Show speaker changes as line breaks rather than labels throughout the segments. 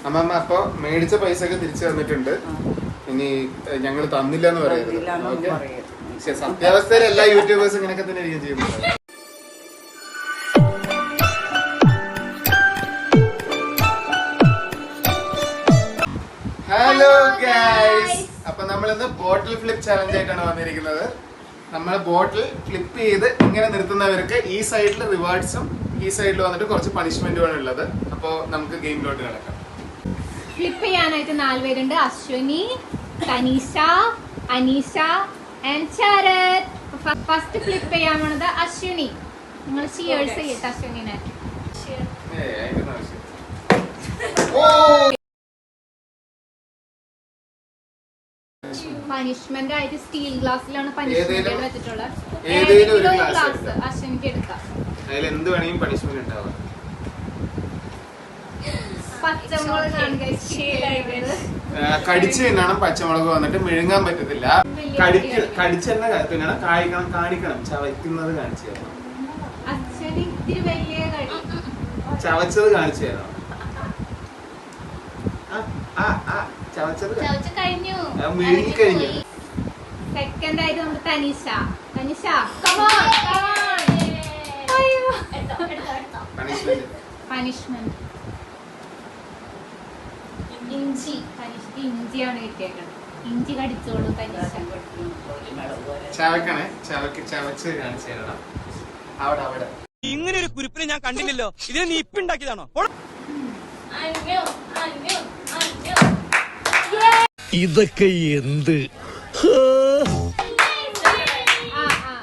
അമ്മമ്മ അപ്പൊ മേടിച്ച പൈസ ഒക്കെ തിരിച്ചു തന്നിട്ടുണ്ട്. ഇനി ഞങ്ങൾ തന്നില്ല എന്ന് പറയരുത്. പക്ഷെ സത്യാവസ്ഥയിൽ എല്ലാ യൂട്യൂബേഴ്സും ഇങ്ങനെയൊക്കെ തന്നെ ആയിരിക്കും ചെയ്യുന്നത്. ഹലോ ഗൈസ്, അപ്പൊ നമ്മളിന്ന് ബോട്ടിൽ ഫ്ലിപ്പ് ചലഞ്ച് ആയിട്ടാണ് വന്നിരിക്കുന്നത്. നമ്മൾ ബോട്ടിൽ ഫ്ലിപ്പ് ചെയ്ത് ഇങ്ങനെ നിർത്തുന്നവർക്ക് ഈ സൈഡിൽ റിവാർഡ്സും ഈ സൈഡിൽ വന്നിട്ട് കുറച്ച് പണിഷ്മെന്റുമാണ് ഉള്ളത്. അപ്പൊ നമുക്ക് ഗെയിമിലോട്ട് കിടക്കാം.
ഫ്ലിപ്പ് ചെയ്യാനായിട്ട് 4 പേരുണ്ട്. Ashwini, Tanisha, Aneesha and Sarath. First flip ചെയ്യാൻ പോണത് അശ്വിനി. നിങ്ങൾ ചിയേഴ്സ് ചെയ്യട്ടെ അശ്വിനിനെ. പണിഷ്മെന്റ് ആയിട്ട് സ്റ്റീൽ ഗ്ലാസ്സിലാണ് പണിഷ്മെന്റ് വെച്ചിട്ടുള്ളത്. ഏതെങ്കിലും ഒരു ഗ്ലാസ് അശ്വിനിക്ക് എടുക്കാം.
അതിൽ എന്ത് വേണമെങ്കിലും പണിഷ്മെന്റ് ഉണ്ടാവാം. കടിച്ചു തിന്നണം. പച്ചമുളക് വന്നിട്ട് മെഴുങ്ങാൻ പറ്റത്തില്ല. കടിച്ച് തന്നെ തിന്നണം. കാണിക്കണം. ചവയ്ക്കുന്നത് കാണിച്ചു തരണം. ചവച്ചത് കാണിച്ചു തരണം. ചവച്ചത് മെഴുകി കഴിഞ്ഞു.
സെക്കൻഡ് ആയിട്ട് നമുക്ക് തനീഷ. തനീഷ പണിഷ്മെന്റ് ഇഞ്ചി. തനിഷ്ക്ക് ഇഞ്ചിയാണ് കിട്ടിയേക്കുന്നത്. ഇഞ്ചി കടിച്ചോളൂ തനിഷ.
ചവക്കണേ. ചവച്ച് കാണിച്ചു തരണം. അവിടെ
ഇങ്ങനെ ഒരു കുരിപ്പിനെ ഞാൻ കണ്ടില്ലല്ലോ. ഇതിനെ നീ ഇപ്പൊ ഉണ്ടാക്കിയതാണോ?
ഇതൊക്കെ എന്ത്?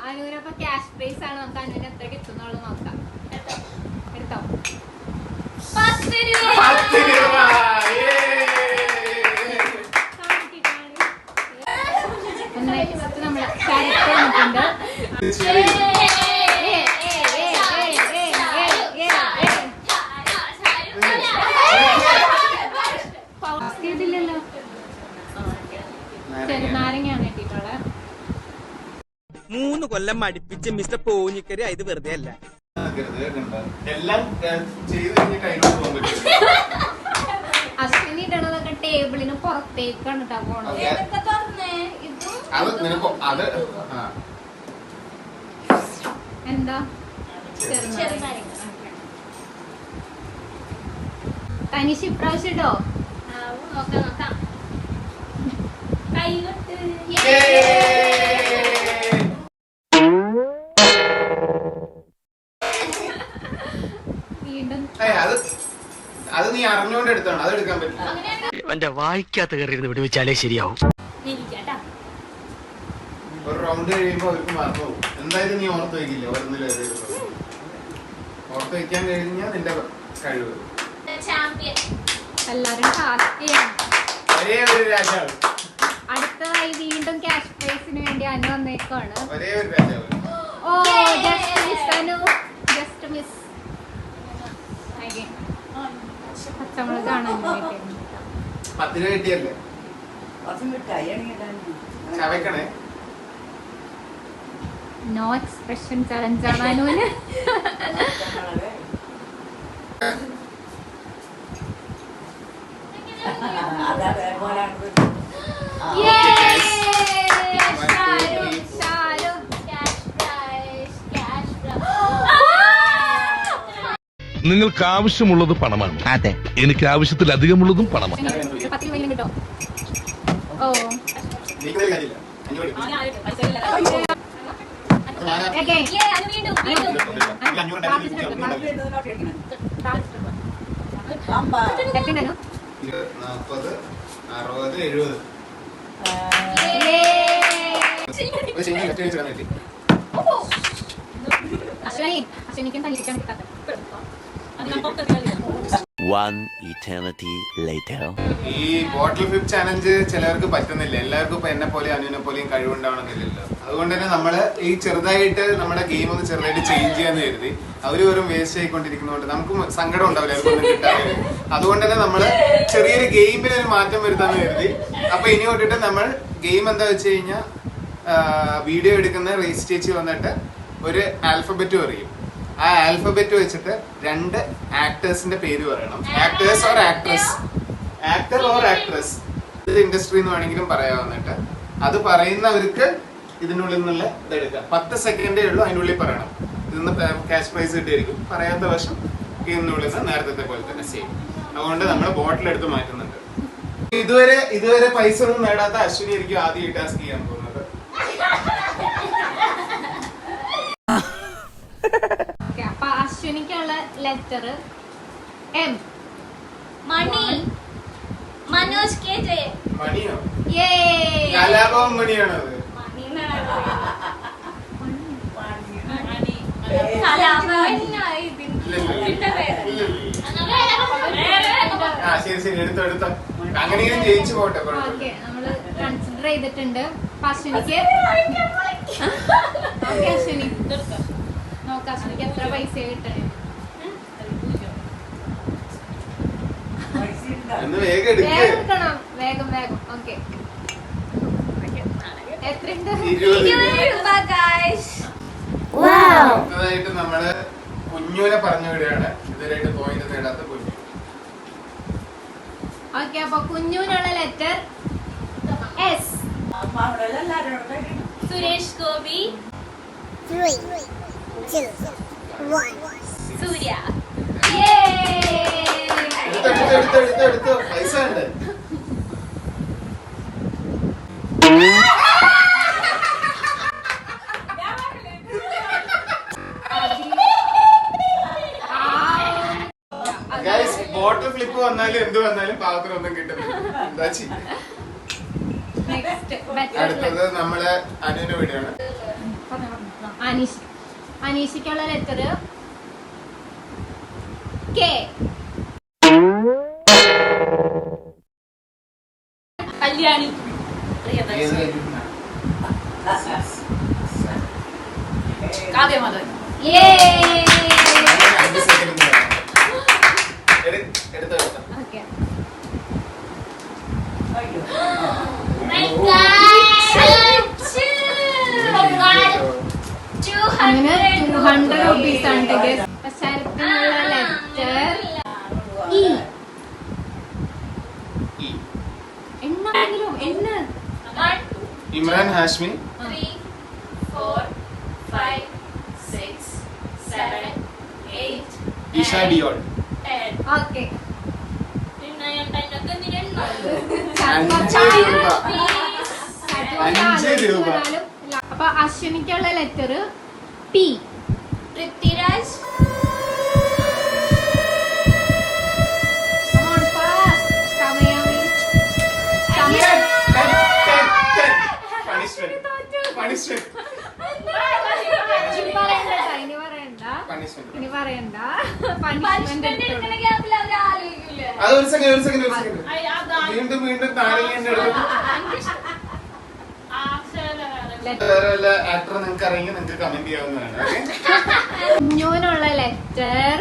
അനുവിനപ്പൊ ക്യാഷ് പ്രൈസ് ആണ്. നമുക്ക് അനുവിന് എത്ര കിട്ടുന്നുള്ളത് നോക്കാം. എടുത്തോ. 10 രൂപ. നമ്മള് ക്യാരറ്റ് വന്നിട്ടുണ്ട്. ചെറുനാരങ്ങയാണ് കിട്ടിയിട്ടുള്ളത്.
3 കൊല്ലം അടുപ്പിച്ച് മിസ്റ്റർ പോഞ്ഞിക്കരി ഇത് വെറുതെ അല്ല.
അശ്വിനി ഇടണതൊക്കെ ടേബിളിന് പുറത്തേക്കാണ് കേട്ടോ പോണത്. എന്താ തനിഷ് ഇപ്രാവശ്യം ഇട്ടോ. നോക്കാം. വീണ്ടും
അത് നീ അറിഞ്ഞോണ്ട് എടുത്താണ്. അത് എടുക്കാൻ പറ്റില്ല.
എന്റെ വായിക്കാത്ത കയറിയിരുന്ന് വിടുവിച്ചാലേ ശരിയാവും.
ഒരു റൗണ്ട് കഴിയുമ്പോ അവർക്ക് മറന്നു പോകും. എന്തായാലും നീ ഓർത്ത് വയ്ക്കില്ല. ഓർത്ത് വയ്ക്കാൻ കഴിഞ്ഞാൽ നിന്റെ കഴിവ്.
എല്ലാരും ടാസ്ക് ചെയ്യണം.
ഒരേ ഒരു രാജാവ്.
അടുത്തതായി വീണ്ടും ക്യാഷ് പ്രൈസിന് വേണ്ടി അനു വന്നേക്കാണ്.
ഒരേ ഒരു രാജാവ്.
Oh just miss Anu. Just miss. പച്ചമുളകാണ്
10 രൂപ കിട്ടിയല്ലേ? ചവയ്ക്കണേ.
നോ എക്സ്പ്രഷൻ ചലഞ്ചാണ് അനുവിന്.
നിങ്ങൾക്ക് ആവശ്യമുള്ളത് പണമാണ്. അതെ, എനിക്ക് ആവശ്യത്തിലധികമുള്ളതും പണമാണ്.
10 രൂപ കിട്ടോ? ഓ അശ്വനിക്കും തനിക്കാണ് കിട്ടാത്തത്.
One eternity later.
ഈ ബോട്ടിൽ ഫ്ലിപ്പ് ചാലഞ്ച് ചിലവർക്ക് പറ്റുന്നില്ല. എല്ലാവർക്കും ഇപ്പൊ എന്നെ പോലെ അനുവിനെ പോലെയും കഴിവുണ്ടാവണമെന്നില്ലല്ലോ. അതുകൊണ്ട് തന്നെ നമ്മള് ഈ ചെറുതായിട്ട് നമ്മുടെ ഗെയിം ഒന്ന് ചെറുതായിട്ട് ചേഞ്ച് ചെയ്യാന്ന് കരുതി. അവര് വെറും വേസ്റ്റ് ആയിക്കൊണ്ടിരിക്കുന്നതുകൊണ്ട് നമുക്ക് സങ്കടം ഉണ്ടാവില്ല അവർക്കൊന്നും കിട്ടാതെ. അതുകൊണ്ട് തന്നെ നമ്മള് ചെറിയൊരു ഗെയിമിന് ഒരു മാറ്റം വരുത്താന്ന് കരുതി. അപ്പൊ ഇനി തൊട്ടിട്ട് നമ്മൾ ഗെയിം എന്താ വെച്ച് കഴിഞ്ഞാൽ വീഡിയോ എടുക്കുന്ന റേസ് ചേച്ചി വന്നിട്ട് ഒരു ആൽഫബറ്റ് പറയും. ആ ആൽഫബറ്റ് വെച്ചിട്ട് 2 ആക്ടേഴ്സിന്റെ പേര് പറയണം. Actors or actress actor or actress, industry എന്ന് വേണമെങ്കിലും പറയാവുന്നിട്ട്. അത് പറയുന്നവർക്ക് ഇതിനുള്ളിൽ നിന്നുള്ള ഇതെടുക്കാം. 10 സെക്കൻഡേ ഉള്ളൂ അതിനുള്ളിൽ പറയണം. ഇതിന്ന് ക്യാഷ് പ്രൈസ് കിട്ടിയിരിക്കും. പറയാത്ത വശം ഇതിനുള്ളിൽ നിന്ന് നേരത്തെ പോലെ തന്നെ സെയിം. അതുകൊണ്ട് നമ്മൾ ബോട്ടിൽ എടുത്ത് മാറ്റുന്നുണ്ട്. ഇതുവരെ പൈസ ഒന്നും നേടാത്ത അശ്വിനി ആയിരിക്കും ആദ്യം ഈ ടാസ്ക് ചെയ്യാൻ പോകുന്നത്.
അപ്പൊ അശ്വിനിക്കുള്ള letter M.
Mani. Manoj K J.
മണിയോ?
യേ.
കലാപം മണിയാണോ അത്? ആ ശരി എടുത്തോ. അങ്ങനെയും ജയിച്ചു പോട്ടെ.
ഓക്കെ, നമ്മള് കൺസിഡർ ചെയ്തിട്ടുണ്ട്. അശ്വിനിക്ക് അശ്വിനി നോക്കാം അശ്വിനിക്ക് എത്ര പൈസ കിട്ടണേ.
വേഗം എടുക്ക്.
വേഗം എടുക്കണം, വേഗം. ഓക്കെ, എത്രയുണ്ട്?
20
രൂപ ഗൈസ്.
അടുത്തതായിട്ട് നമ്മള് കുഞ്ഞുവിനെ പറഞ്ഞു വിടുകയാണ്. ഇതുവരെയായിട്ട് പോയിന്റ് നേടാത്ത കുഞ്ഞു.
ഓക്കെ, അപ്പൊ കുഞ്ഞുവിനുള്ള ലെറ്റർ എസ്.
സുരേഷ് ഗോപി.
3, 2, 1.
സൂര്യ.
എടുത്തോ. പൈസ ഉണ്ട്. ബോട്ടിൽ ഫ്ലിപ്പ് വന്നാലും എന്ത് വന്നാലും പാത്രം ഒന്നും കിട്ടുന്നില്ല. എന്താ ചെയ്യ? അടുത്തത് നമ്മളെ അനുവിന്റെ വീടാണ്.
അനീഷിക്കുള്ള ലെറ്റർ കെ.
കല്യാണി. കാവ്യമധൻ.
എടുത്തോ.
ഓക്കെ, അങ്ങനെ 200 rupees ആണ്. ശരത്തിനുള്ള ലെറ്റർ ഇ. എണ്ണാണെങ്കിലും എണ്ണ.
ഇമ്രാൻ ഹാഷ്മി.
3, 4, 5, 6, 7, 8,
ഇഷ ഡിയോൾ.
10.
ഓക്കെ,
5 രൂപ.
അപ്പൊ അശ്വിനിക്കുള്ള ലെറ്റർ പി.
പൃഥ്വിരാജ്.
ഇനി പറയണ്ട. പണിഷ്മെന്റ്
അത് ഒരു സെക്കൻഡ്. വീണ്ടും നാരങ്ങ ആക്ടർ നിങ്ങൾക്ക് അറിയെങ്കിൽ നിങ്ങൾക്ക് കമന്റ് ചെയ്യാവുന്നതാണ്.
കുഞ്ഞുവിനുള്ള ലെറ്റർ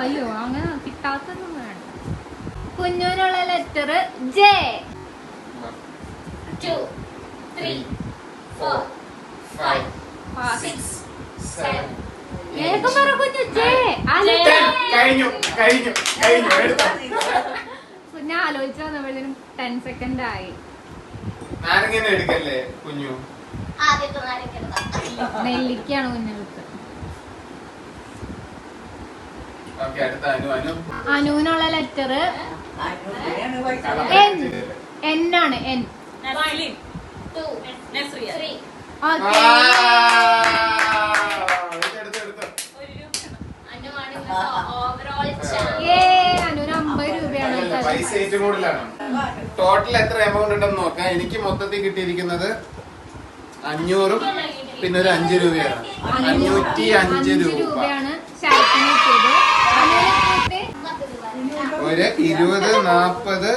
അയ്യോ അങ്ങനെ കിട്ടാത്തതൊന്നും വേണ്ട. കുഞ്ഞുവിനുള്ള ലെറ്റർ ജെ.
2, 3, 4, 5, 6, 7.
വേഗം പറ കുഞ്ഞു. ജെ.
കഴിഞ്ഞു. എടുത്തോ.
ഞാൻ ആലോചിച്ചു വന്നപ്പോഴത്തേനും 10 സെക്കൻഡ് ആയി.
നാരങ്ങനെ എടുക്കല്ലേ കുഞ്ഞു?
ആദ്യത്തെ നാരങ്ങ.
നെല്ലിക്കാണ് കുഞ്ഞുങ്ങൾക്ക്.
ഓക്കെ, അടുത്ത
അനുവിനുള്ള ലെറ്റർ എൻ ആണ്. എൻ.
2, 3.
ഓക്കെ, അനുവിന് 50 രൂപയാണ്.
പൈസ ഏറ്റവും കൂടുതലാണ്. ടോട്ടൽ എത്ര എമൗണ്ട് ഉണ്ടെന്ന് നോക്കാം. എനിക്ക് മൊത്തത്തിൽ കിട്ടിയിരിക്കുന്നത് 500 പിന്നെ ഒരു 5 രൂപയാണ്. 505
രൂപയാണ് ശരത്തിന് കിട്ടിയത്.
ഒരു 20, 40, 60, 70,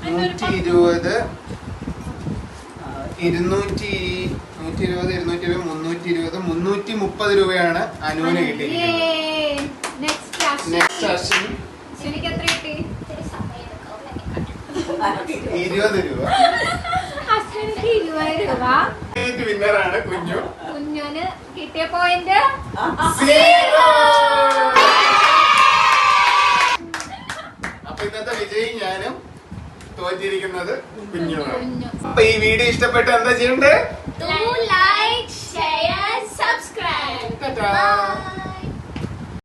120, 220, 220, 320 രൂപയാണ് അനുവിന് കിട്ടിയിരിക്കുന്നത്. നെക്സ്റ്റ് അശ്വിൻ
അശ്വിനിക്ക് എത്ര കിട്ടി?
20 രൂപ.
അശ്വിനിക്ക് 20 രൂപ.
വിന്നറാണ് കുഞ്ഞു.
കുഞ്ഞുന് കിട്ടിയ പോയിന്റ്
0. അപ്പൊ ഇന്നത്തെ വിജയി ഞാനും, തോറ്റിരിക്കുന്നത് കുഞ്ഞുമാണ്.
കുഞ്ഞു.
അപ്പൊ ഈ വീഡിയോ ഇഷ്ടപ്പെട്ട് എന്താ ചെയ്യണ്ടേ?